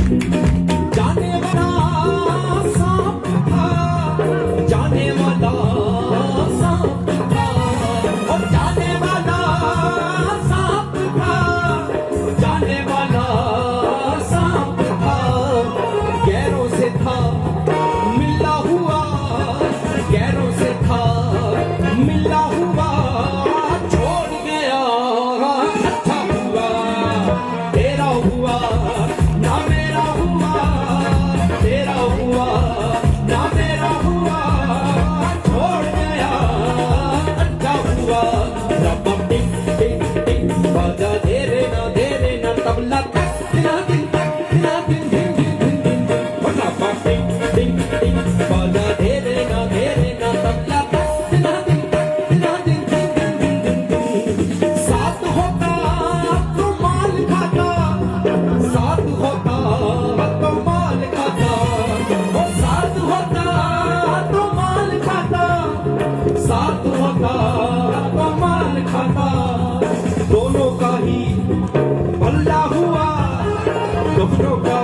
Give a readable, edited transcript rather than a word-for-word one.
जाने वाला सांप था, जाने वाला सांप था, और जाने वाला सांप था, जाने वाला सांप था। गैरों से था मिला हुआ, गैरों से था मिला हुआ, छोड़ गया अच्छा हुआ, तेरा हुआ ना मेरा हुआ, तेरा हुआ ना मेरा हुआ, छोड़ गया अच्छा हुआ। रबा टिक टिक टिक बाजा दे रे ना तबला तक दिना दिन दिन दिन दिन दिन दिन दिन। रबा टिक टिक टिक बाजा दे रे ना तबला तक दिना दिन दिन दिन दिन दिन। साथ होता तो माल खाता, साथ होता तो माल खाता, वो साथ होता तो माल खाता, साथ होता तो माल खाता। दोनों का ही भला हुआ, दोनों का